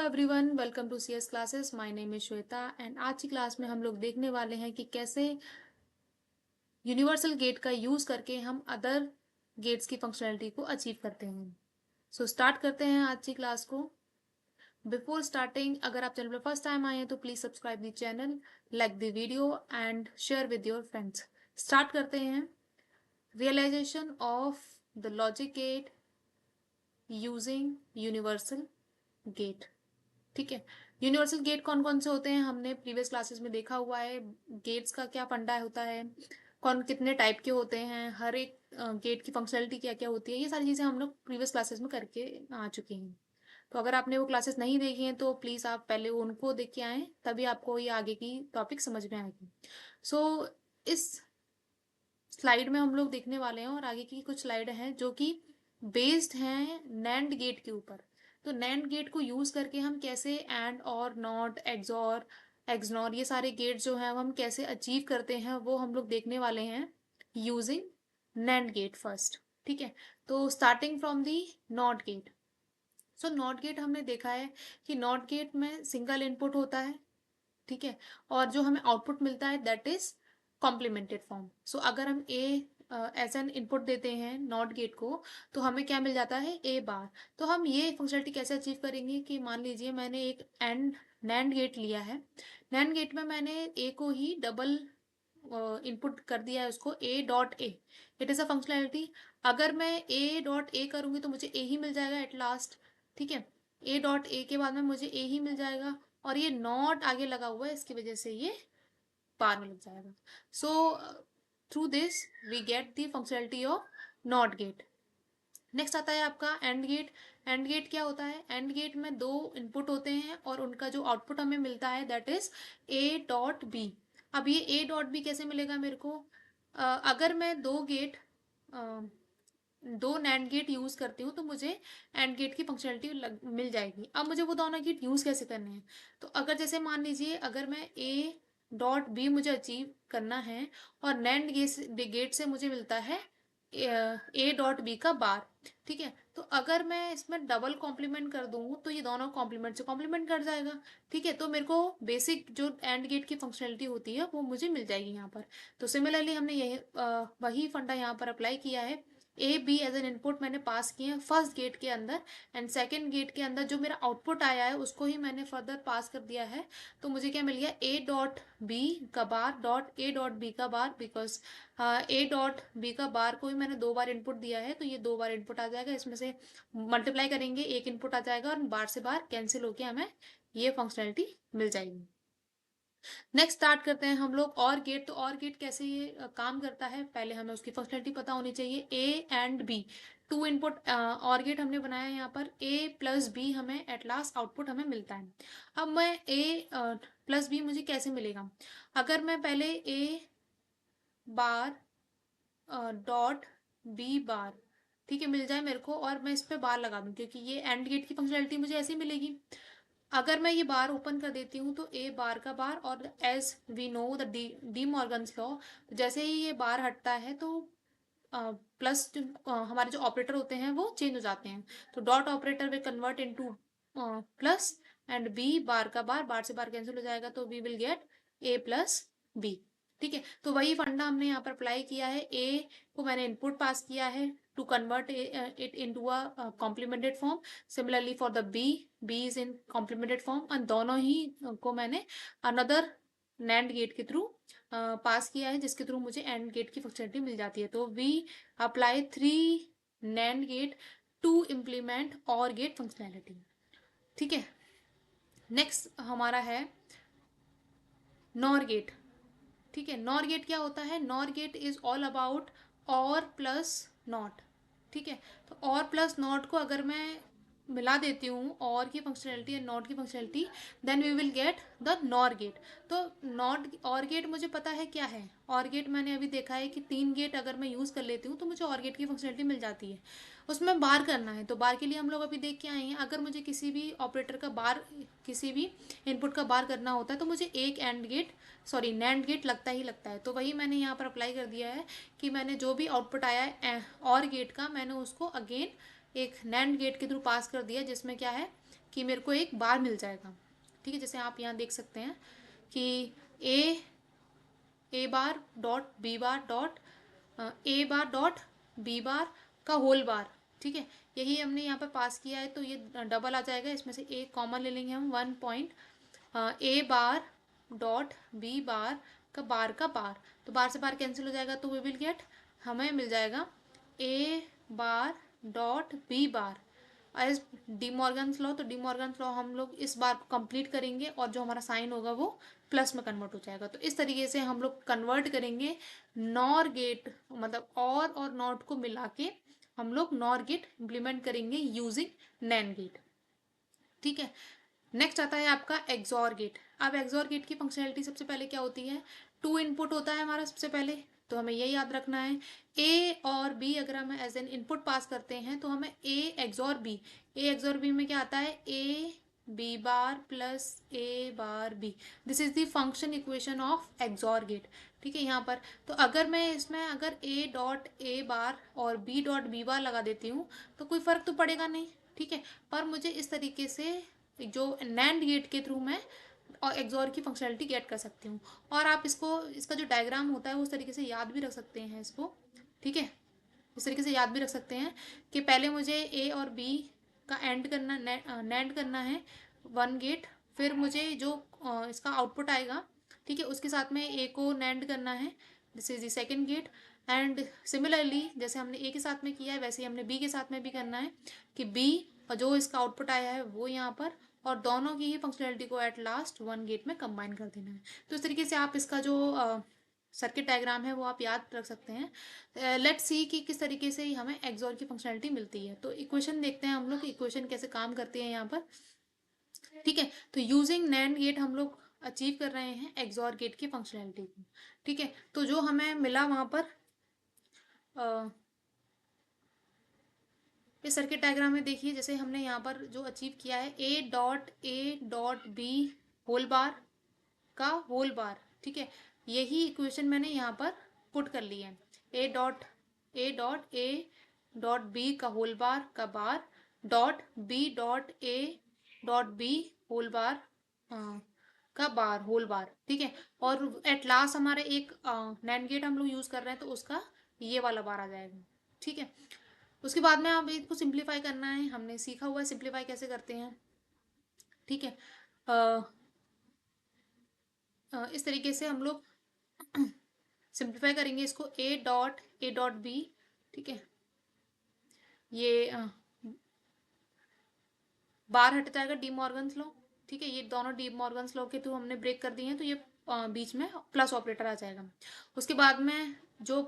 Everyone, welcome to CS classes. My name is Shweta and आज की class में हम लोग देखने वाले हैं कि कैसे यूनिवर्सल गेट का यूज करके हम अदर गेट्स की फंक्शनैलिटी को अचीव करते हैं। सो स्टार्ट करते हैं आज की क्लास को। बिफोर स्टार्टिंग, अगर आप चैनल पर फर्स्ट टाइम आए हैं तो please subscribe the channel, like the video and share with your friends. Start करते हैं। Realization of the logic gate using universal gate. ठीक है, यूनिवर्सल गेट कौन कौन से होते हैं हमने प्रीवियस क्लासेस में देखा हुआ है। गेट्स का क्या फंडा होता है, कौन कितने टाइप के होते हैं, हर एक गेट की फंक्शनलिटी क्या क्या होती है, ये सारी चीज़ें हम लोग प्रीवियस क्लासेस में करके आ चुके हैं। तो अगर आपने वो क्लासेस नहीं देखी हैं तो प्लीज़ आप पहले उनको देख के आएँ, तभी आपको ये आगे की टॉपिक समझ में आएगी। सो इस स्लाइड में हम लोग देखने वाले हैं और आगे की कुछ स्लाइड हैं जो कि बेस्ड हैं नैंड गेट के ऊपर। तो नैंड गेट को यूज करके हम कैसे एंड और नॉट एक्सॉर एक्सनॉर ये सारे गेट जो हैं वो हम कैसे अचीव करते हैं वो हम लोग देखने वाले हैं यूजिंग नैंड गेट फर्स्ट। ठीक है, तो starting from the not gate. So not gate हमने देखा है कि नॉट गेट में सिंगल इनपुट होता है। ठीक है, और जो हमें आउटपुट मिलता है दैट इज कॉम्प्लीमेंटेड फॉर्म। सो अगर हम ए एज एन इनपुट देते हैं नॉट गेट को तो हमें क्या मिल जाता है, ए बार। तो हम ये फंक्शनलिटी कैसे अचीव करेंगे कि मान लीजिए मैंने एक एंड नैंड गेट लिया है। नैंड गेट में मैंने ए को ही डबल इनपुट कर दिया है, उसको ए dot A. It is a functionality. अगर मैं ए डॉट ए करूँगी तो मुझे ए ही मिल जाएगा एट लास्ट। ठीक है, ए डॉट ए के बाद में मुझे ए ही मिल जाएगा और ये नॉट आगे लगा हुआ है, इसकी वजह से ये पार में लग जाएगा। So through this we get the functionality of NOT gate. Next आता है आपका एंड गेट। एंड गेट क्या होता है, एंड गेट में दो इनपुट होते हैं और उनका जो आउटपुट हमें मिलता है that is A dot B. अब ये ए डॉट बी कैसे मिलेगा मेरे को, अगर मैं दो नैंड गेट यूज करती हूँ तो मुझे एंड गेट की फंक्शनलिटी मिल जाएगी। अब मुझे वो दोनों गेट यूज कैसे करने हैं, तो अगर जैसे मान लीजिए अगर मैं ए डॉट बी मुझे अचीव करना है और नैंड गेट से मुझे मिलता है ए डॉट बी का बार। ठीक है, तो अगर मैं इसमें डबल कॉम्प्लीमेंट कर दूं तो ये दोनों कॉम्प्लीमेंट से कॉम्प्लीमेंट कर जाएगा। ठीक है, तो मेरे को बेसिक जो एंड गेट की फंक्शनलिटी होती है वो मुझे मिल जाएगी यहाँ पर। तो सिमिलरली हमने यही वही फंडा यहाँ पर अप्लाई किया है। A B as an input मैंने पास किए हैं फर्स्ट गेट के अंदर एंड सेकेंड गेट के अंदर जो मेरा आउटपुट आया है उसको ही मैंने फर्दर पास कर दिया है। तो मुझे क्या मिल गया, ए डॉट बी का bar dot A dot B का bar, because A dot B का बार को ही मैंने दो बार इनपुट दिया है तो ये दो बार इनपुट आ जाएगा। इसमें से मल्टीप्लाई करेंगे एक इनपुट आ जाएगा और बार से बार कैंसिल होके हमें ये फंक्शनैलिटी मिल जाएगी। नेक्स्ट स्टार्ट करते हैं हम लोग और गेट। तो और गेट कैसे ये काम करता है, पहले हमें उसकी फंक्शनलिटी पता होनी चाहिए। A and B two input और गेट हमने बनाया है यहाँ पर, ए प्लस बी हमें एट लास्ट आउटपुट हमें मिलता है। अब मैं ए प्लस बी मुझे कैसे मिलेगा, अगर मैं पहले ए बार डॉट बी बार, ठीक है, मिल जाए मेरे को और मैं इस पे बार लगा दूं क्योंकि ये एंड गेट की फंक्शनलिटी मुझे ऐसे ही मिलेगी। अगर मैं ये बार ओपन कर देती हूँ तो ए बार का बार, और as we know the De Morgan's law, जैसे ही ये बार हटता है तो प्लस हमारे जो ऑपरेटर होते हैं वो चेंज हो जाते हैं। तो dot operator will convert into plus and B bar का बार, बार से बार कैंसिल हो जाएगा तो we will get A plus B. ठीक है, तो वही फंडा हमने यहाँ पर अप्लाई किया है। ए को मैंने इनपुट पास किया है to convert it into a complemented form. Similarly for the B, B is in complemented form और दोनों ही को मैंने अनदर नैंड गेट के थ्रू पास किया है जिसके थ्रू मुझे एंड गेट की फंक्शनलिटी मिल जाती है। तो we apply three NAND gate to implement और गेट फंक्शनैलिटी। ठीक है, नेक्स्ट हमारा है नॉर गेट। ठीक है, नॉर गेट क्या होता है, NOR gate is all about और प्लस नॉट। ठीक है, तो और प्लस नॉट को अगर मैं मिला देती हूँ और की फंक्शनैलिटी एंड नॉट की functionality, then we will get the NOR gate. तो नॉट और गेट मुझे पता है क्या है, और गेट मैंने अभी देखा है कि तीन गेट अगर मैं यूज़ कर लेती हूँ तो मुझे और गेट की फंक्शनैलिटी मिल जाती है। उसमें बार करना है तो बार के लिए हम लोग अभी देख के आए हैं, अगर मुझे किसी भी ऑपरेटर का बार, किसी भी इनपुट का बार करना होता है तो मुझे एक AND gate sorry NAND gate लगता ही लगता है। तो वही मैंने यहाँ पर अप्लाई कर दिया है कि मैंने जो भी आउटपुट आया है और गेट का मैंने उसको अगेन एक नैंड गेट के थ्रू पास कर दिया जिसमें क्या है, कि मेरे को एक बार मिल जाएगा। ठीक है, जैसे आप यहाँ देख सकते हैं कि A bar dot B bar dot A bar dot B bar का होल बार। ठीक है, यही हमने यहाँ पे पास किया है, तो ये डबल आ जाएगा, इसमें से एक कॉमन ले लेंगे हम, 1 point A bar dot B bar का बार, तो बार से बार कैंसिल हो जाएगा, तो वी विल गेट, हमें मिल जाएगा A bar dot B bar as De Morgan's law. तो डी मॉर्गन्स लॉ हम लोग इस बार को कंप्लीट करेंगे और जो हमारा साइन होगा वो प्लस में कन्वर्ट हो जाएगा। तो इस तरीके से हम लोग कन्वर्ट करेंगे नॉर गेट, मतलब और नॉट को मिला के हम लोग नॉर गेट इम्प्लीमेंट करेंगे यूजिंग नैन गेट। ठीक है, नेक्स्ट आता है आपका एक्सॉर गेट। अब एक्सॉर गेट की फंक्शनैलिटी सबसे पहले क्या होती है, 2 इनपुट होता है हमारा सबसे पहले, तो हमें ये याद रखना है ए और बी अगर हम एज एन इनपुट पास करते हैं तो हमें ए एक्सॉर बी में क्या आता है, A B bar plus A bar B, this is the function equation of XOR gate. ठीक है, यहाँ पर तो अगर मैं इसमें अगर ए डॉट ए बार और बी डॉट बी बार लगा देती हूँ तो कोई फर्क तो पड़ेगा नहीं। ठीक है, पर मुझे इस तरीके से जो नैंड गेट के थ्रू मैं और एक्सॉर की फंक्शनलिटी गेट कर सकती हूँ। और आप इसको, इसका जो डायग्राम होता है उस तरीके से याद भी रख सकते हैं इसको। ठीक है, इस तरीके से याद भी रख सकते हैं कि पहले मुझे ए और बी का एंड करना, नैंड करना है 1 गेट, फिर मुझे जो इसका आउटपुट आएगा, ठीक है, उसके साथ में ए को नैंड करना है, this is the second gate. And similarly जैसे हमने ए के साथ में किया है वैसे ही हमने बी के साथ में भी करना है कि बी और जो इसका आउटपुट आया है वो यहाँ पर, और दोनों की ही फंक्शनैलिटी को एट लास्ट 1 गेट में कंबाइन कर देना है। तो इस तरीके से आप इसका जो सर्किट डायग्राम है वो आप याद रख सकते हैं। लेट्स सी कि किस तरीके से हमें एक्सॉर की फंक्शनैलिटी मिलती है। तो इक्वेशन देखते हैं हम लोग, इक्वेशन कैसे काम करती है यहाँ पर। ठीक है, तो यूजिंग नैंड गेट हम लोग अचीव कर रहे हैं एक्सॉर गेट की फंक्शनैलिटी को। ठीक है, तो जो हमें मिला वहां पर इस सर्किट डायग्राम में देखिए, जैसे हमने यहाँ पर जो अचीव किया है A dot B whole bar का होल बार। ठीक है, यही इक्वेशन मैंने यहाँ पर पुट कर ली है, A dot A dot B का होल बार का bar dot A dot B whole bar का बार होल बार। ठीक है, और एट लास्ट हमारे एक नैंड गेट हम लोग यूज कर रहे हैं तो उसका ये वाला बार आ जाएगा। ठीक है, उसके बाद में अब इसको सिंप्लीफाई करना है, हमने सीखा हुआ है सिंप्लीफाई कैसे करते हैं। ठीक है, इस तरीके से हम लोग सिंप्लीफाई करेंगे इसको, ए डॉट बी। ठीक है, ये बार हट जाएगा डी मॉर्गन्स लॉ। ठीक है, ये दोनों डी मॉर्गन्स लॉ के थ्रू हमने ब्रेक कर दिए हैं, तो ये बीच में प्लस ऑपरेटर आ जाएगा। उसके बाद में जो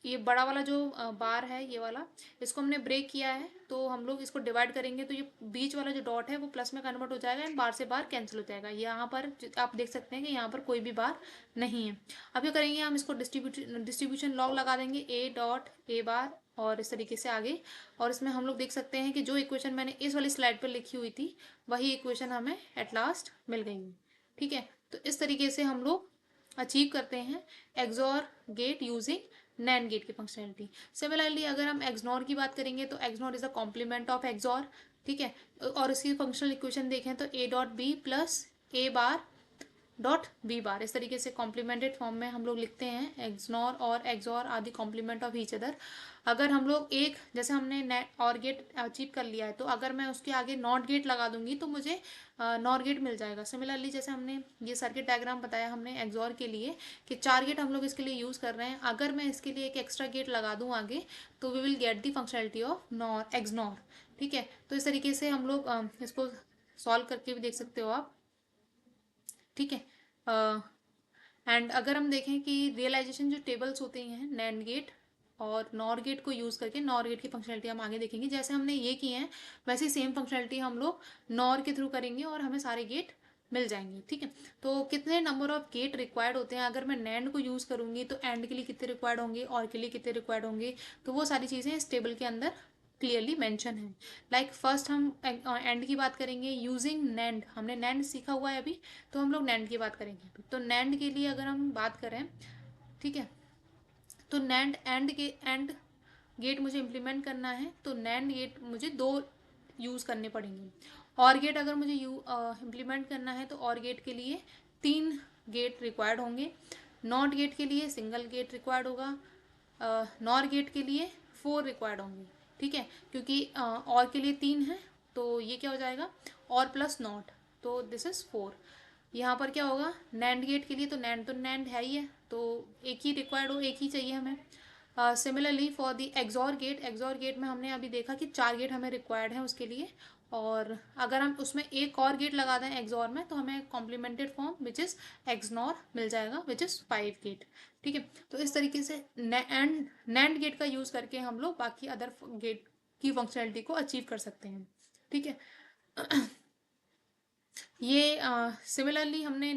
ये बड़ा वाला जो बार है ये वाला, इसको हमने ब्रेक किया है तो हम लोग इसको डिवाइड करेंगे तो ये बीच वाला जो डॉट है वो प्लस में कन्वर्ट हो जाएगा एंड बार से बार कैंसिल हो जाएगा। यहाँ पर आप देख सकते हैं कि यहाँ पर कोई भी बार नहीं है। अब क्या करेंगे, हम इसको डिस्ट्रीब्यूशन लॉग लगा देंगे, ए डॉट ए बार और इस तरीके से आगे। और इसमें हम लोग देख सकते हैं कि जो इक्वेशन मैंने इस वाली स्लाइड पर लिखी हुई थी वही इक्वेशन हमें एट लास्ट मिल गई है। ठीक है, तो इस तरीके से हम लोग अचीव करते हैं XOR gate using NAND gate की फंक्शनैलिटी। सिमिलरली अगर हम एक्सनॉर की बात करेंगे तो XNOR is a complement of XOR. ठीक है, और इसकी फंक्शनल इक्वेशन देखें तो A dot B plus A bar dot B bar, इस तरीके से कॉम्प्लीमेंटेड फॉर्म में हम लोग लिखते हैं एक्सनॉर और एक्सॉर आदि कॉम्प्लीमेंट ऑफ ईच अदर। अगर हम लोग एक, जैसे हमने नेट और गेट अचीव कर लिया है तो अगर मैं उसके आगे नॉट गेट लगा दूंगी तो मुझे नॉर गेट मिल जाएगा। सिमिलरली जैसे हमने ये सर्किट डायग्राम बताया हमने एक्सॉर के लिए कि 4 गेट हम लोग इसके लिए यूज़ कर रहे हैं, अगर मैं इसके लिए एक एक्स्ट्रा गेट लगा दूँ आगे तो we will get the functionality of NOR XNOR. ठीक है, तो इस तरीके से हम लोग इसको सॉल्व करके भी देख सकते हो आप। ठीक है, एंड अगर हम देखें कि रियलाइजेशन जो टेबल्स होते हैं नैंड गेट और नॉर गेट को यूज़ करके, नॉर गेट की फंक्शनैलिटी हम आगे देखेंगे, जैसे हमने ये की है वैसे ही सेम फंक्शनैलिटी हम लोग नॉर के थ्रू करेंगे और हमें सारे गेट मिल जाएंगे। ठीक है, तो कितने नंबर ऑफ गेट रिक्वायर्ड होते हैं, अगर मैं नैंड को यूज़ करूँगी तो एंड के लिए कितने रिक्वायर्ड होंगे और के लिए कितने रिक्वायर्ड होंगे, तो वो सारी चीज़ें इस टेबल के अंदर क्लियरली मेंशन है। लाइक फर्स्ट हम एंड की बात करेंगे यूजिंग नैंड, हमने नैंड सीखा हुआ है अभी, तो हम लोग नैंड की बात करेंगे अभी। तो नैंड के लिए अगर हम बात करें, ठीक है, तो नैंड एंड गेट मुझे इम्प्लीमेंट करना है, तो नैंड गेट मुझे 2 यूज़ करने पड़ेंगे। और गेट अगर मुझे इम्प्लीमेंट करना है तो और गेट के लिए 3 गेट रिक्वायर्ड होंगे, नॉट गेट के लिए सिंगल गेट रिक्वायर्ड होगा, नॉर गेट के लिए 4 रिक्वायर्ड होंगे। ठीक है, क्योंकि और के लिए 3 है तो ये क्या हो जाएगा, और प्लस नॉट, तो दिस इज 4। यहाँ पर क्या होगा, नैंड गेट के लिए तो नैंड है ही है, तो एक ही रिक्वायर्ड हो, एक ही चाहिए हमें। Similarly for the XOR gate में हमने अभी देखा कि 4 गेट हमें रिक्वायर्ड है उसके लिए, और अगर हम उसमें एक और गेट लगा दें एक्सॉर में तो हमें complemented form which is XNOR मिल जाएगा विच इज़ 5 गेट। ठीक है, तो इस तरीके से नैंड गेट का यूज़ करके हम लोग बाकी अदर गेट की फंक्शनलिटी को अचीव कर सकते हैं। ठीक है, ये सिमिलरली हमने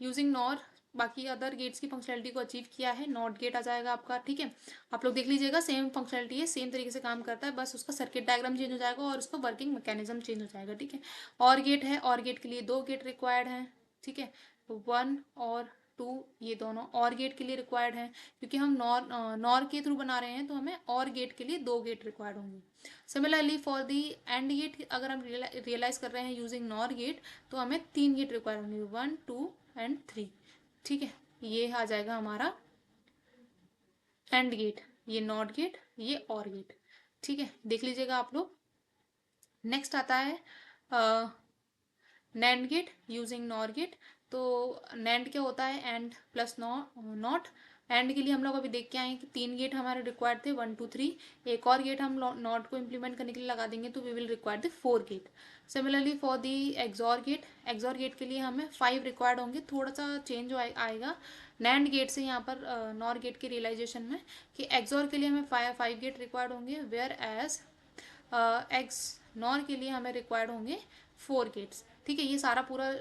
यूजिंग नॉर बाकी अदर गेट्स की फंक्शनलिटी को अचीव किया है। नॉट गेट आ जाएगा आपका। ठीक है, आप लोग देख लीजिएगा, सेम फंक्शनलिटी है, सेम तरीके से काम करता है, बस उसका सर्किट डायग्राम चेंज हो जाएगा और उसका वर्किंग मैकेनिज्म चेंज हो जाएगा। ठीक है, और गेट है, और गेट के लिए 2 गेट रिक्वायर्ड हैं। ठीक है, 1 और 2 ये दोनों और गेट के लिए रिक्वायर्ड हैं, क्योंकि हम नॉर के थ्रू बना रहे हैं तो हमें और गेट के लिए 2 गेट रिक्वायर्ड होंगे। Similarly for the AND gate अगर हम रियलाइज कर रहे हैं यूजिंग नॉर गेट तो हमें 3 गेट रिक्वायर होंगे, 1 2 एंड 3। ठीक है, ये आ जाएगा हमारा एंड गेट, ये नॉट गेट, ये और गेट। ठीक है, देख लीजिएगा आप लोग। नेक्स्ट आता है NAND gate using NOR gate. तो नैंड क्या होता है, एंड प्लस नॉट। एंड के लिए हम लोग अभी देख के आए हैं कि 3 गेट हमारे रिक्वायर्ड थे, 1 2 3। एक और गेट हम नॉट को इम्प्लीमेंट करने के लिए लगा देंगे तो we will require the 4 gate. Similarly for the XOR gate के लिए हमें 5 रिक्वायर्ड होंगे। थोड़ा सा चेंज आएगा नैंड गेट से यहाँ पर नॉर गेट के रियलाइजेशन में, कि एक्सॉर के लिए हमें 5 गेट रिक्वायर्ड होंगे, वेयर एज एक्स नॉर के लिए हमें रिक्वायर्ड होंगे 4 गेट्स। ठीक है, ये सारा पूरा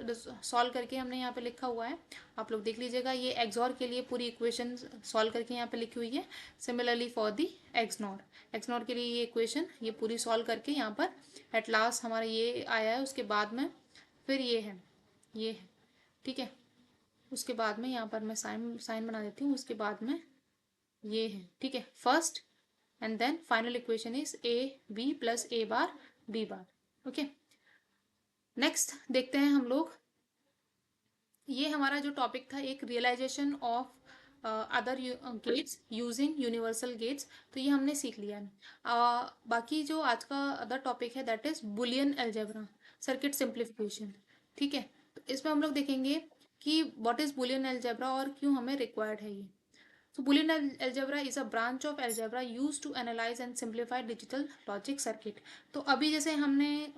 सॉल्व करके हमने यहाँ पे लिखा हुआ है, आप लोग देख लीजिएगा। ये एक्सॉर के लिए पूरी इक्वेशन सॉल्व करके यहाँ पे लिखी हुई है। सिमिलरली फॉर दी एक्सनॉर के लिए ये इक्वेशन ये पूरी सॉल्व करके यहाँ पर एट लास्ट हमारा ये आया है। उसके बाद में फिर ये है। ठीक है, उसके बाद में यहाँ पर मैं साइन बना देती हूँ, उसके बाद में ये है। ठीक है, first and then final equation is A B plus A bar B bar. Okay, next देखते हैं हम लोग। ये हमारा जो टॉपिक था, एक realization of other gates using universal gates, तो ये हमने सीख लिया है। बाकी जो आज का अदर टॉपिक है that is Boolean algebra, circuit simplification. ठीक है, तो इसमें हम लोग देखेंगे कि व्हाट इज बुलियन अलजेब्रा और क्यों हमें रिक्वायर्ड है ये। So Boolean algebra is a branch of algebra used to analyze and simplify digital logic circuit। तो अभी जैसे हमने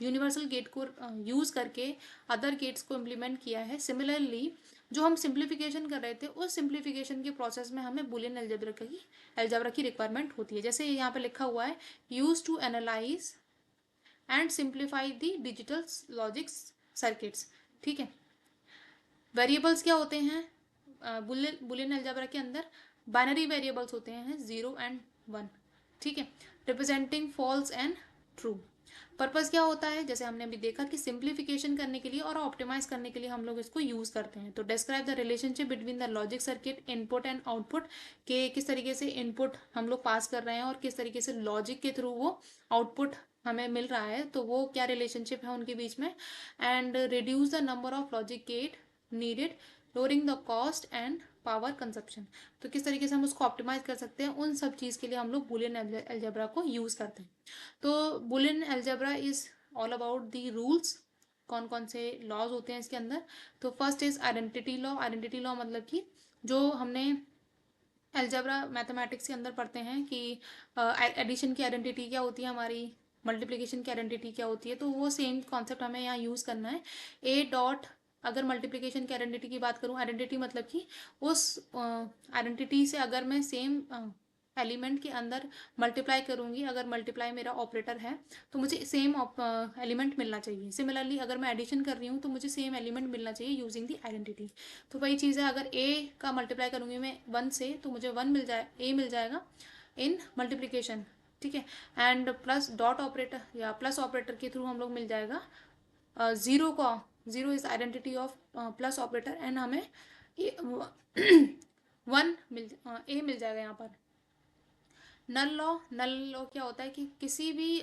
यूनिवर्सल गेट को यूज़ करके अदर गेट्स को इम्प्लीमेंट किया है, सिमिलरली जो हम सिंप्लीफिकेशन कर रहे थे उस सिंप्लीफिकेशन के प्रोसेस में हमें बुलियन अलजेब्रा की रिक्वायरमेंट होती है। जैसे यहाँ पे लिखा हुआ है, use to analyze and simplify the digital logic circuits. ठीक है, वेरिएबल्स क्या होते हैं बुलियन अलजेब्रा के अंदर, बाइनरी वेरिएबल्स होते हैं 0 एंड 1। ठीक है, representing false and true. Purpose क्या होता है, जैसे हमने अभी देखा कि सिंप्लीफिकेशन करने के लिए और ऑप्टिमाइज करने के लिए हम लोग इसको यूज करते हैं। तो describe the relationship between the logic circuit input and output, के किस तरीके से इनपुट हम लोग पास कर रहे हैं और किस तरीके से लॉजिक के थ्रू वो आउटपुट हमें मिल रहा है, तो वो क्या रिलेशनशिप है उनके बीच में। And reduce the number of logic gate needed, lowering the cost and power consumption. तो किस तरीके से हम उसको ऑप्टिमाइज कर सकते हैं, उन सब चीज़ के लिए हम लोग बुलियन अलजेब्रा को यूज़ करते हैं। तो Boolean algebra is all about the rules, कौन कौन से लॉज होते हैं इसके अंदर। तो first is identity law. Identity law मतलब कि जो हमने अलजेब्रा मैथमेटिक्स के अंदर पढ़ते हैं कि एडिशन की आइडेंटिटी क्या होती है हमारी, मल्टीप्लिकेशन की आइडेंटिटी क्या होती है, तो वो सेम कॉन्सेप्ट हमें यहाँ यूज़ करना है। ए डॉट, अगर मल्टीप्लिकेशन की आइडेंटिटी की बात करूँ, आइडेंटिटी मतलब कि उस आइडेंटिटी से अगर मैं सेम एलिमेंट के अंदर मल्टीप्लाई करूँगी, अगर मल्टीप्लाई मेरा ऑपरेटर है तो मुझे सेम एलिमेंट मिलना चाहिए। सिमिलरली अगर मैं एडिशन कर रही हूँ तो मुझे सेम एलिमेंट मिलना चाहिए यूजिंग दी आइडेंटिटी। तो वही चीज़ है, अगर ए का मल्टीप्लाई करूँगी मैं 1 से तो मुझे 1 मिल जाएगा इन मल्टीप्लिकेशन। ठीक है, एंड प्लस डॉट ऑपरेटर या प्लस ऑपरेटर के थ्रू हम लोग मिल जाएगा ज़ीरो का। Zero is identity of plus operator and हमें ए 1 ए मिल जाएगा यहाँ पर। नल लॉ क्या होता है कि किसी भी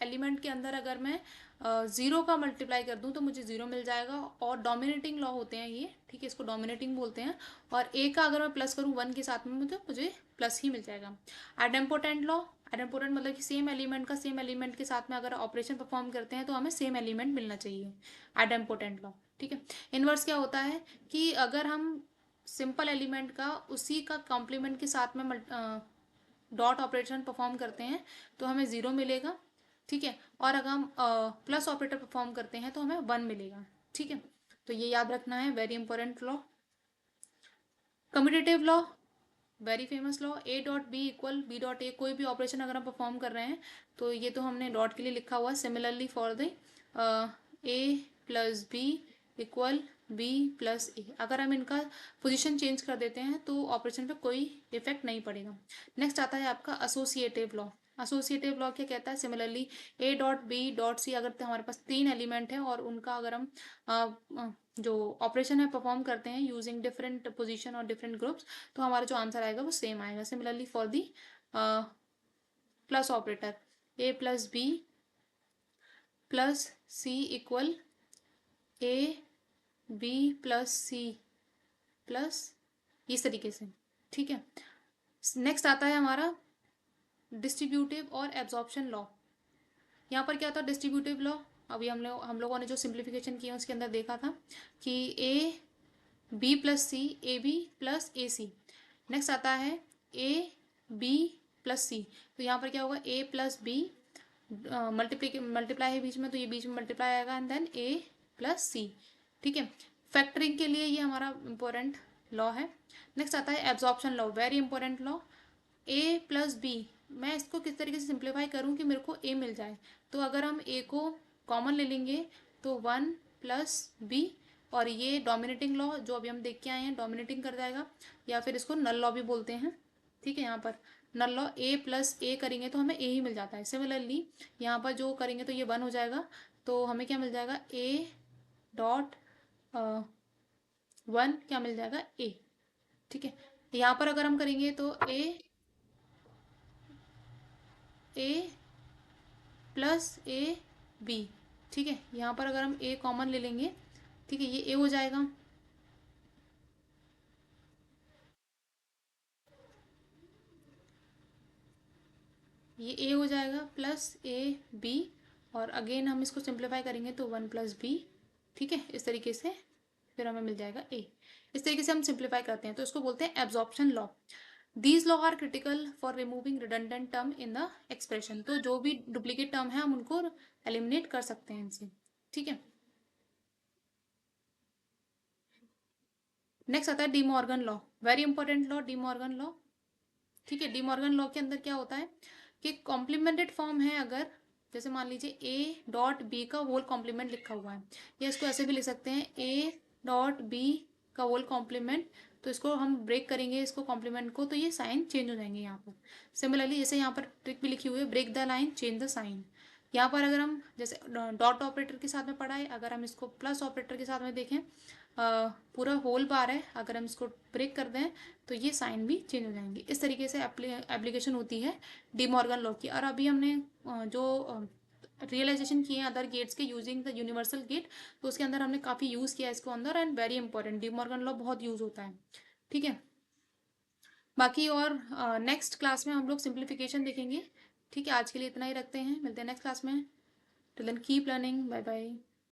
एलिमेंट के अंदर अगर मैं ज़ीरो का मल्टीप्लाई कर दूं तो मुझे ज़ीरो मिल जाएगा, और डोमिनेटिंग लॉ होते हैं ये, ठीक है, इसको डोमिनेटिंग बोलते हैं। और ए का अगर मैं प्लस करूं वन के साथ में तो मुझे प्लस ही मिल जाएगा। आइडेम्पोटेंट लॉ, आइडेम्पोटेंट मतलब कि सेम एलिमेंट का सेम एलिमेंट के साथ में अगर ऑपरेशन परफॉर्म करते हैं तो हमें सेम एलिमेंट मिलना चाहिए, आइडेम्पोटेंट लॉ, ठीक है। इनवर्स क्या होता है कि अगर हम सिंपल एलिमेंट का उसी का कॉम्प्लीमेंट के साथ में डॉट ऑपरेशन परफॉर्म करते हैं तो हमें ज़ीरो मिलेगा, ठीक है। और अगर हम प्लस ऑपरेटर परफॉर्म करते हैं तो हमें वन मिलेगा, ठीक है। तो ये याद रखना है, very important law. Commutative law, very famous law, A dot B equal B dot A, कोई भी ऑपरेशन अगर हम परफॉर्म कर रहे हैं तो ये तो हमने डॉट के लिए लिखा हुआ है। Similarly for the A plus B equal B plus A, अगर हम इनका पोजीशन चेंज कर देते हैं तो ऑपरेशन पे कोई इफेक्ट नहीं पड़ेगा। नेक्स्ट आता है आपका एसोसिएटिव लॉ। एसोसिएटिव लॉ क्या कहता है, similarly A dot B dot C, अगर हमारे पास तीन एलिमेंट है और उनका अगर हम जो ऑपरेशन है परफॉर्म करते हैं यूजिंग डिफरेंट पोजीशन और डिफरेंट ग्रुप्स, तो हमारा जो आंसर आएगा वो सेम आएगा। Similarly for the plus operator, A plus B plus C equal A B plus C plus, इस तरीके से, ठीक है। नेक्स्ट आता है हमारा डिस्ट्रीब्यूटिव और एब्जॉर्प्शन लॉ। यहाँ पर क्या होता है डिस्ट्रीब्यूटिव लॉ, अभी हम लोगों ने जो सिंप्लीफिकेशन किया उसके अंदर देखा था कि A B plus C, A B plus A C. Next आता है ए बी प्लस सी, तो यहाँ पर क्या होगा ए प्लस बी, मल्टीप्लाई है बीच में तो ये बीच में मल्टीप्लाई आएगा एंड देन ए प्लस सी, ठीक है। फैक्टरिंग के लिए ये हमारा इंपॉर्टेंट लॉ है। नेक्स्ट आता है absorption law, very important law. A plus B, मैं इसको किस तरीके से सिंप्लीफाई करूँ कि मेरे को ए मिल जाए, तो अगर हम ए को कॉमन ले लेंगे तो वन प्लस बी, और ये डोमिनेटिंग लॉ जो अभी हम देख के आए हैं डोमिनेटिंग कर जाएगा, या फिर इसको नल लॉ भी बोलते हैं, ठीक है। यहाँ पर नल लॉ, ए प्लस ए करेंगे तो हमें ए ही मिल जाता है। सिमिलरली यहाँ पर जो करेंगे तो ये वन हो जाएगा, तो हमें क्या मिल जाएगा ए डॉट वन क्या मिल जाएगा ए, ठीक है। यहाँ पर अगर हम करेंगे तो ए प्लस ए बी, ठीक है। यहाँ पर अगर हम ए कॉमन ले लेंगे, ठीक है, ये ए हो जाएगा, ये ए हो जाएगा प्लस ए बी, और अगेन हम इसको सिंप्लीफाई करेंगे तो वन प्लस बी, ठीक है, इस तरीके से फिर हमें मिल जाएगा ए। इस तरीके से हम सिंप्लीफाई करते हैं तो इसको बोलते हैं absorption law. These law are critical for removing redundant term in the expression, तो जो भी डुप्लीकेट टर्म है हम उनको एलिमिनेट कर सकते हैं इनसे, ठीक है। नेक्स्ट आता है De Morgan law, very important law, De Morgan law, ठीक है। डी मॉर्गन लॉ के अंदर क्या होता है कि कॉम्प्लीमेंटेड फॉर्म है, अगर जैसे मान लीजिए ए डॉट बी का होल कॉम्प्लीमेंट लिखा हुआ है, या इसको ऐसे भी लिख सकते हैं ए डॉट बी का होल कॉम्प्लीमेंट, तो इसको हम ब्रेक करेंगे इसको कॉम्प्लीमेंट को तो ये साइन चेंज हो जाएंगे यहाँ पर। सिमिलरली जैसे यहाँ पर ट्रिक भी लिखी हुई है, break the line change the sign. यहाँ पर अगर हम जैसे डॉट ऑपरेटर के साथ में पढ़ा है, अगर हम इसको प्लस ऑपरेटर के साथ में देखें, पूरा होल बार है, अगर हम इसको ब्रेक कर दें तो ये साइन भी चेंज हो जाएंगे। इस तरीके से एप्लीकेशन होती है डी मॉर्गन लॉ की। और अभी हमने जो रियलाइजेशन किए हैं अदर गेट्स के यूजिंग द यूनिवर्सल गेट, तो उसके अंदर हमने काफ़ी यूज़ किया है इसको अंदर, and very important De Morgan law बहुत यूज़ होता है, ठीक है। बाकी और नेक्स्ट क्लास में हम लोग सिंप्लीफिकेशन देखेंगे, ठीक है। आज के लिए इतना ही रखते हैं, मिलते हैं नेक्स्ट क्लास में। Till then keep learning, bye bye.